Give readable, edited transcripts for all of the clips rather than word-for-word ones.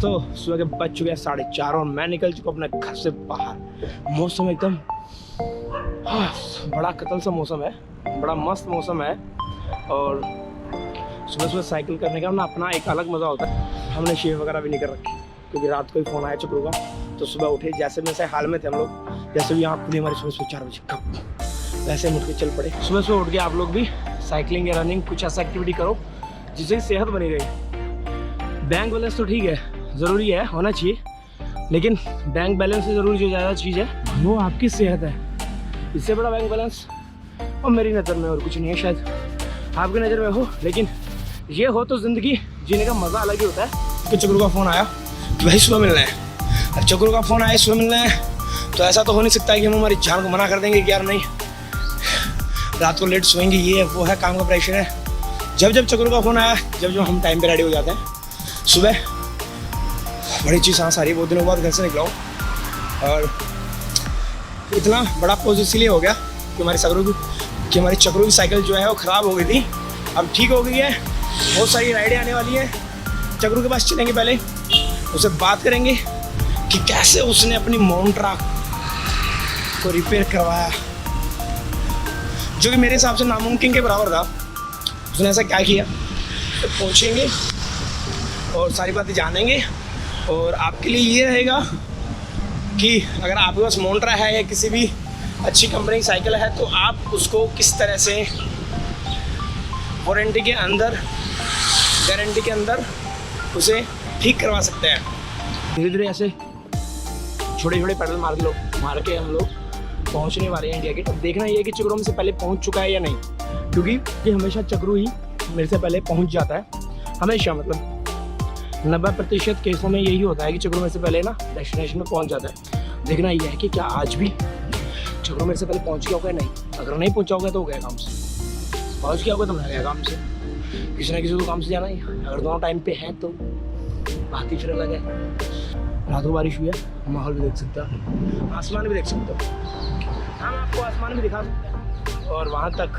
दोस्तों सुबह के बज चुके हैं 4:30 और मैं निकल चुका अपने घर से बाहर। मौसम एकदम बड़ा कतल सा मौसम है, बड़ा मस्त मौसम है। और सुबह सुबह साइकिल करने का ना अपना एक अलग मज़ा होता है। हमने शेव वगैरह भी नहीं कर रखी क्योंकि रात को ही फ़ोन आया चक्रू का, तो सुबह उठे जैसे वैसे हाल में थे हम लोग। जैसे भी आँख खुली हमारी सुबह सुबह 4 बजे कब वैसे हम उठ के चल पड़े। सुबह सुबह उठ के आप लोग भी साइकिलिंग या रनिंग कुछ ऐसा एक्टिविटी करो जिससे सेहत बनी रहे। बैंक बैलेंस तो ठीक है, ज़रूरी है, होना चाहिए, लेकिन बैंक बैलेंस से ज़रूरी जो ज़्यादा चीज़ है वो आपकी सेहत है। इससे बड़ा बैंक बैलेंस और मेरी नज़र में और कुछ नहीं है, शायद आपकी नज़र में हो, लेकिन ये हो तो ज़िंदगी जीने का मज़ा अलग ही होता है। कि चक्रू का फ़ोन आया कि भाई सुबह मिलना है। अब चक्रू का फ़ोन आया सुबह मिलना है तो ऐसा तो हो नहीं सकता है कि हम हमारी जान को मना कर देंगे कि यार नहीं, रात को लेट सोएंगे, ये वो है, काम का प्रेशर है। जब चक्रू का फ़ोन आया, जब हम टाइम पे रेडी हो जाते हैं, सुबह बड़ी चीज़ सांस आ रही है। बहुत दिनों बाद घर से निकला हूँ और इतना बड़ा पोज इसलिए हो गया कि हमारी चक्रू की साइकिल जो है वो ख़राब हो गई थी, अब ठीक हो गई है। बहुत सारी राइडें आने वाली हैं, चक्रू के पास चलेंगे, पहले उससे बात करेंगे कि कैसे उसने अपनी मोन्ट्रा को रिपेयर करवाया, जो कि मेरे हिसाब से नामुमकिन के बराबर था। उसने ऐसा क्या किया, तो पहुँचेंगे और सारी बातें जानेंगे। और आपके लिए ये रहेगा कि अगर आपके पास मोन्ट्रा है या किसी भी अच्छी कंपनी की साइकिल है तो आप उसको किस तरह से वारंटी के अंदर, गारंटी के अंदर उसे ठीक करवा सकते हैं। धीरे धीरे ऐसे छोटे छोटे पैडल मार के हम लोग पहुंचने वाले हैं इंडिया गेट। अब देखना ये है कि चक्रू में से पहले पहुंच चुका है या नहीं, क्योंकि ये हमेशा चक्रू ही मेरे से पहले पहुंच जाता है। हमेशा, मतलब 90% केसों में यही होता है कि चक्रू मेरे से पहले ना डेस्टिनेशन में पहुंच जाता है। देखना ये है कि क्या आज भी चक्रू मेरे से पहले पहुंच गया होगा या नहीं। अगर नहीं पहुंचा होगा तो हो गया काम से, पहुंच गया होगा तो मैं गया काम से। किसी ना किसी को काम से जाना ही, अगर दोनों टाइम पे हैं तो बात ही फिर अलग है। रात को बारिश हुई है, माहौल भी देख सकते हो, आसमान भी देख सकते हो। हम आपको आसमान भी दिखा सकते हैं और वहाँ तक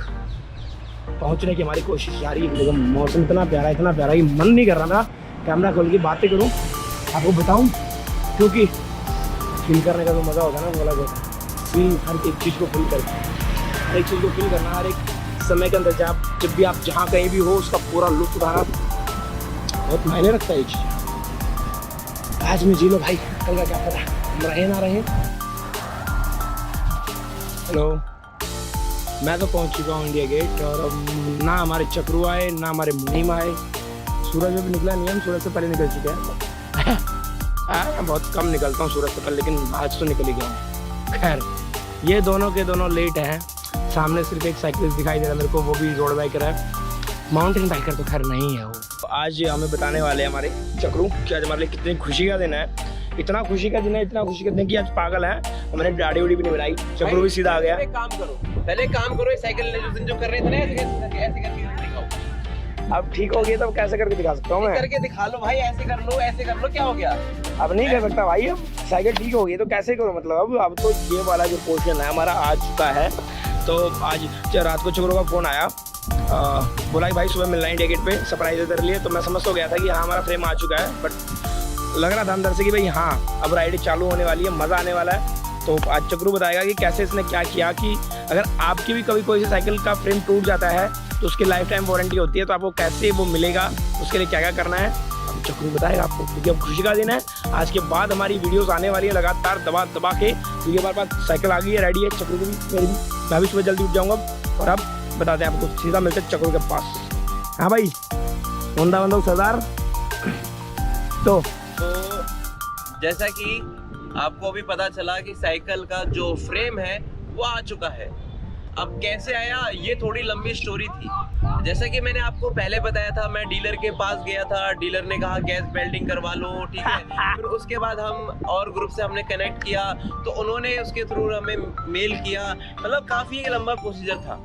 पहुँचने की हमारी कोशिश जारी है। लेकिन मौसम इतना प्यारा कि मन नहीं कर रहा था कैमरा खोल के बातें करूं, आपको बताऊं, क्योंकि फील करने का जो मज़ा होता है ना वो अलग होता है। फील, हर एक चीज़ को फील करना, हर एक चीज़ को फील करना, हर एक समय के अंदर जब भी आप जहाँ कहीं भी हो उसका पूरा लुत्फ उठाना बहुत मायने रखता है ये चीज़। आज में जी लो भाई, कल का क्या पता, हम रहे ना रहे। हेलो, मैं तो पहुँच चुका हूँ इंडिया गेट और अब ना हमारे चक्रू आए ना हमारे मुनीम आए। सूरज अभी निकला नहीं है, हम सूरज से पहले निकल चुके हैं। मैं बहुत कम निकलता हूँ सूरज से पहले, लेकिन आज तो निकल ही गया हूँ। खैर, ये दोनों के दोनों लेट हैं। सामने सिर्फ एक साइकिल दिखाई दे रहा है मेरे को, वो भी रोड बाइकर है, माउंटेन बाइकर तो खैर नहीं है वो। तो आज हमें बताने वाले हैं हमारे चक्रू कि आज हमारे लिए कितनी खुशी का दिन है। इतना खुशी का दिन है कि आज पागल है। हमने दाढ़ी उड़ी भी नहीं बनाई, चक्रू भी सीधा आ गया। पहले काम करो, साइकिल जो कर रहे थे ना ऐसे करके दिखाओ। अब ठीक हो गया, तब कैसे करके दिखा सकता हूँ मैं? करके दिखा लो भाई, ऐसे कर लो, क्या हो गया? अब नहीं कर सकता भाई, अब साइकिल ठीक हो गई तो कैसे करो, मतलब अब तो ये वाला जो पोर्शन है हमारा आ चुका है। तो आज रात को चक्रू का फ़ोन आया, बोला कि भाई सुबह मिलना है इंडिया गेट पे, सरप्राइज दे लिए। तो मैं समझ तो गया था कि हाँ हमारा फ्रेम आ चुका है, बट लग रहा था अंदर से कि भाई हाँ अब राइड चालू होने वाली है, मज़ा आने वाला है। तो आज चक्रू बताएगा कि कैसे इसने क्या किया कि अगर आपकी भी कभी कोई सी साइकिल का फ्रेम टूट जाता है तो उसकी लाइफ टाइम वारंटी होती है, तो आपको कैसे वो मिलेगा, उसके लिए क्या क्या करना है, अब चक्रू बताएगा आपको। क्योंकि अब खुशी का दिन है, आज के बाद हमारी वीडियोस आने वाली है लगातार दबा के, क्योंकि हमारे पास साइकिल आ गई है, रेडी है, चक्रू की भी, मेरी भी। मैं भी सुबह जल्दी उठ जाऊँगा और अब बताते हैं आपको, सीधा मिलते हैं चक्रू के पास। हाँ भाई, बंदा सरदार। तो जैसा कि आपको अभी पता चला कि साइकिल का जो फ्रेम है वो आ चुका है। अब कैसे आया ये थोड़ी लंबी स्टोरी थी। जैसा कि मैंने आपको पहले बताया था, मैं डीलर के पास गया था, डीलर ने कहा गैस वेल्डिंग करवा लो, ठीक है। फिर उसके बाद हम और ग्रुप से हमने कनेक्ट किया तो उन्होंने उसके थ्रू हमें मेल किया, मतलब काफ़ी एक लंबा प्रोसीजर था।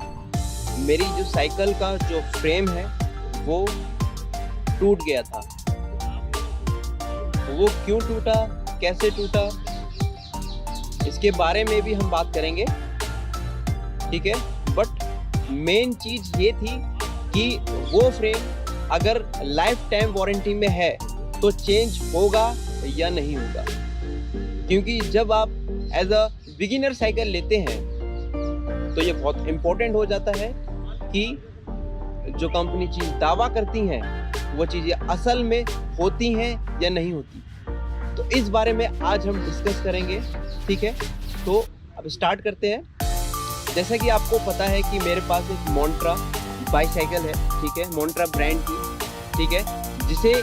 मेरी जो साइकिल का जो फ्रेम है वो टूट गया था। वो क्यों टूटा, कैसे टूटा, इसके बारे में भी हम बात करेंगे, ठीक है। बट मेन चीज ये थी कि वो फ्रेम अगर लाइफ टाइम वारंटी में है तो चेंज होगा या नहीं होगा। क्योंकि जब आप एज अ बिगिनर साइकिल लेते हैं तो ये बहुत इम्पोर्टेंट हो जाता है कि जो कंपनी चीज़ दावा करती हैं वो चीज़ें असल में होती हैं या नहीं होती। तो इस बारे में आज हम डिस्कस करेंगे, ठीक है। तो अब स्टार्ट करते हैं। जैसा कि आपको पता है कि मेरे पास एक मोंट्रा बाईसाइकिल है, ठीक है, मोंट्रा ब्रांड की, ठीक है, जिसे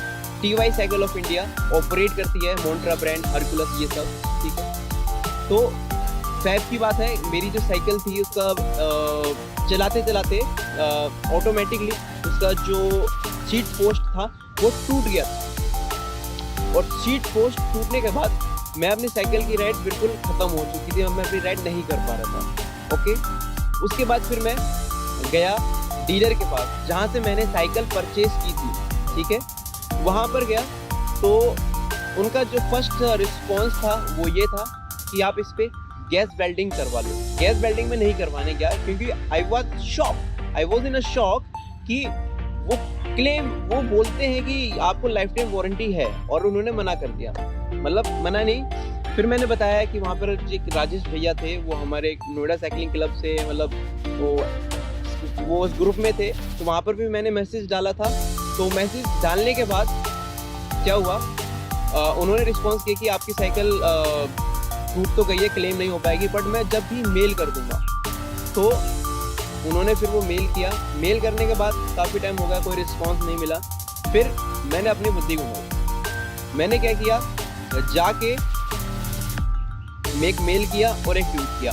TY cycle of India operate करती है, मोंट्रा ब्रांड, हरकुलस, ये सब, ठीक है। तो फैब की बात है, मेरी जो साइकिल थी उसका चलाते चलाते ऑटोमेटिकली उसका जो सीट पोस्ट था वो टूट गया था। और सीट पोस्ट टूटने के बाद मैं अपनी साइकिल की राइड बिल्कुल ख़त्म हो चुकी थी, मैं अपनी राइड नहीं कर पा रहा था। ओके, उसके बाद फिर मैं गया डीलर के पास जहाँ से मैंने साइकिल परचेज की थी, ठीक है। वहाँ पर गया तो उनका जो फर्स्ट रिस्पॉन्स था वो ये था कि आप इस पे गैस वेल्डिंग करवा लो। गैस वेल्डिंग में नहीं करवाने गया क्योंकि I was in a shock कि वो क्लेम, वो बोलते हैं कि आपको लाइफ टाइम वारंटी है और उन्होंने मना कर दिया, मतलब मना नहीं। फिर मैंने बताया कि वहाँ पर एक राजेश भैया थे, वो हमारे नोएडा साइकिलिंग क्लब से, मतलब वो उस ग्रुप में थे, तो वहाँ पर भी मैंने मैसेज डाला था। तो मैसेज डालने के बाद क्या हुआ, उन्होंने रिस्पॉन्स किया कि आपकी साइकिल टूट तो गई है, क्लेम नहीं हो पाएगी, बट मैं जब भी मेल कर दूंगा। तो उन्होंने फिर वो मेल किया। मेल करने के बाद काफ़ी टाइम हो गया, कोई रिस्पॉन्स नहीं मिला। फिर मैंने अपनी बुद्धि घुमाई। मैंने क्या किया, जाके एक मेल किया और एक ट्वीट किया।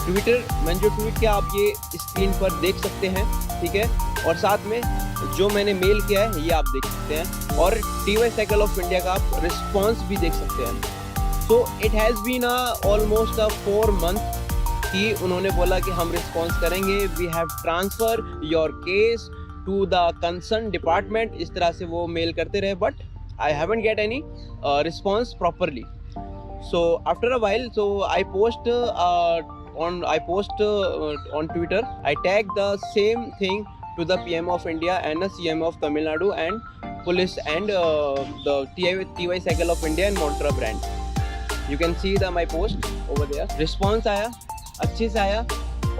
ट्विटर मैंने जो ट्वीट किया आप ये स्क्रीन पर देख सकते हैं, ठीक है, और साथ में जो मैंने मेल किया है ये आप देख सकते हैं, और TY साइकिल ऑफ इंडिया का आप रिस्पॉन्स भी देख सकते हैं। So it has been almost 4 month कि उन्होंने बोला कि हम रिस्पॉन्स करेंगे, we have transfer your case to the concern department, इस तरह से वो मेल करते रहे, but I haven't get any response properly. So after a while, so I post on Twitter, I tag the same thing to the PM of India and the CM of Tamil Nadu and police and the TY Cycle of India and Montra brand. You can see my post over there. Response आया, अच्छे से आया,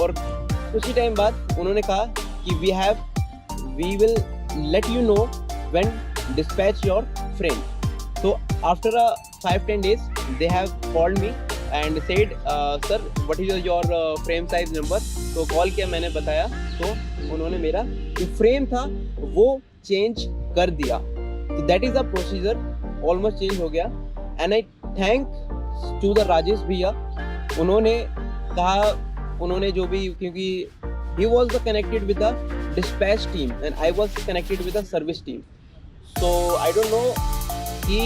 और कुछ ही time बाद उन्होंने कहा कि we will let you know when dispatch your frame. So after 5-10 days they have called me and said sir what is your frame size number. तो कॉल किया, मैंने बताया, तो उन्होंने मेरा जो फ्रेम था वो चेंज कर दिया। तो that is the procedure, almost change हो गया। And I thank to the Rajesh भैया, उन्होंने कहा, उन्होंने जो भी, क्योंकि he was the connected with the dispatch team and I was connected with the service team. So I don't know कि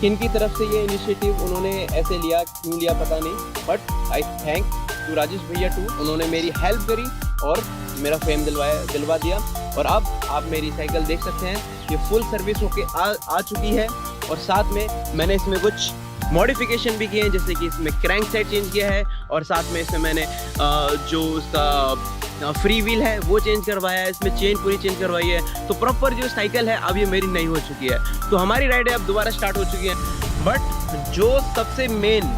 किन की तरफ से ये इनिशिएटिव उन्होंने ऐसे लिया, क्यों लिया पता नहीं, but I thank to Rajesh भैया टू, उन्होंने मेरी हेल्प करी और मेरा फ्रेम दिलवा दिया। और अब आप मेरी साइकिल देख सकते हैं, ये फुल सर्विस होके आ चुकी है, और साथ में मैंने इसमें कुछ मॉडिफिकेशन भी किए हैं, जैसे कि इसमें क्रैंक सेट चेंज किया है, और साथ में इसमें मैंने जो उसका फ्री व्हील है वो चेंज करवाया है, इसमें चेन पूरी चेंज करवाई है। तो प्रॉपर जो साइकिल है अब ये मेरी नई हो चुकी है। तो हमारी राइड अब दोबारा स्टार्ट हो चुकी है। बट जो सबसे मेन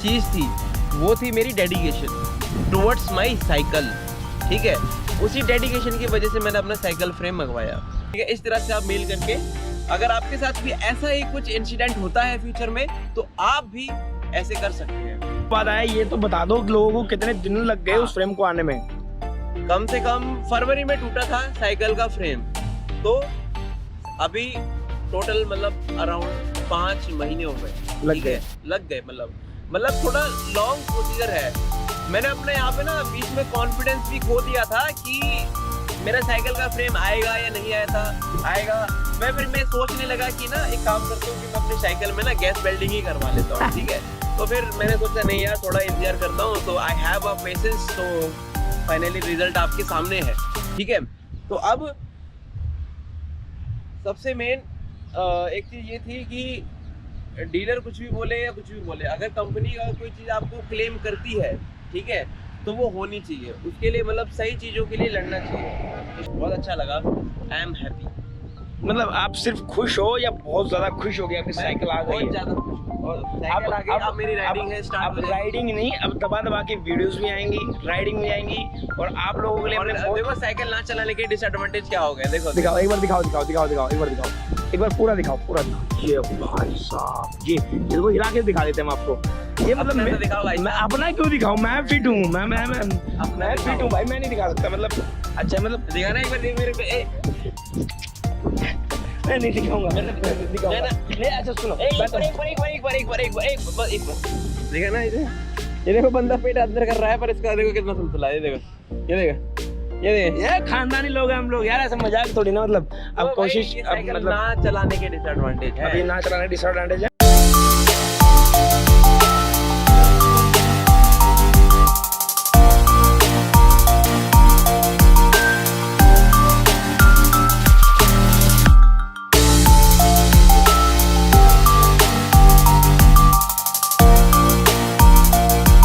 चीज़ थी वो थी मेरी डेडिकेशन टुवर्ड्स माई साइकिल, ठीक है। उसी डेडिकेशन की वजह से मैंने अपना साइकिल फ्रेम मंगवाया, ठीक है। इस तरह से आप मेल करके, अगर आपके साथ भी ऐसा ही कुछ इंसिडेंट होता है फ्यूचर में, तो आप भी ऐसे कर सकते हैं। बात आया, ये तो बता दो लोगों को कितने दिन लग गए उस फ्रेम को आने में। कम से कम फरवरी में टूटा था साइकिल का फ्रेम, तो अभी टोटल मतलब अराउंड 5 महीने हो गए, लग गए मतलब थोड़ा लॉन्ग प्रोसीजर है। मैंने अपने यहाँ पे ना बीच में कॉन्फिडेंस भी खो दिया था कि मेरा साइकिल का फ्रेम आएगा या नहीं आएगा। मैं सोचने लगा कि ना एक काम करता हूँ कि मैं अपनी साइकिल में ना गैस वेल्डिंग ही करवा लेता हूँ, ठीक है। तो फिर मैंने सोचा नहीं यार, थोड़ा इंतजार करता हूँ। तो आई हैव अ पेशेंस। तो फाइनली रिजल्ट आपके सामने है, ठीक है। तो अब सबसे मेन एक चीज़ ये थी कि डीलर कुछ भी बोले या कुछ भी बोले, अगर कंपनी का कोई चीज़ आपको क्लेम करती है, ठीक है, तो वो होनी चाहिए। उसके लिए मतलब सही चीज़ों के लिए लड़ना चाहिए। बहुत अच्छा लगा, आई एम हैप्पी। मतलब आप सिर्फ खुश हो या बहुत ज्यादा खुश हो गए आपकी साइकिल आ गई बहुत है? ज्यादा और साइकिल आ गई, अब मेरी राइडिंग है स्टार्ट अब राइडिंग नहीं, अब दबा दबा के वीडियोस भी आएंगी, राइडिंग भी आएंगी और आप लोगों के लिए और हमने बहुत देखो साइकिल ना चलाने के डिसएडवांटेज क्या हो गए, देखो दिखाओ एक बार, दिखाओ दिखाओ दिखाओ दिखाओ एक बार दिखाओ, एक बार पूरा दिखाओ, पूरा दिखाओ। ये भाई साहब, ये देखो हिला के दिखा देते हैं हम आपको। ये मतलब अपना तो दिखाओ भाई मैं साहब। अपना क्यों दिखाऊं, मैं फिट हूँ, मैं अपना फिट दिखाओ। हूँ भाई, मैं नहीं दिखा सकता मतलब। अच्छा मतलब दिखाना एक बार मेरे पे मैं नहीं दिखाऊंगा, मैं नहीं दिखाऊंगा। नहीं अच्छा सुनो, देखा ना इसे, ये देखो बंदा पेट अंदर कर रहा है पर इसका देखो कितना सुलसुला है, ये देखो ये देखो ये देखो। ये खानदानी लोग हैं हम लोग यार, ऐसा मजाक थोड़ी ना मतलब। तो अब भाई, कोशिश ये अब साइकिल मतलब ना चलाने के डिसएडवांटेज है। अभी ना चलाने डिसएडवांटेज है।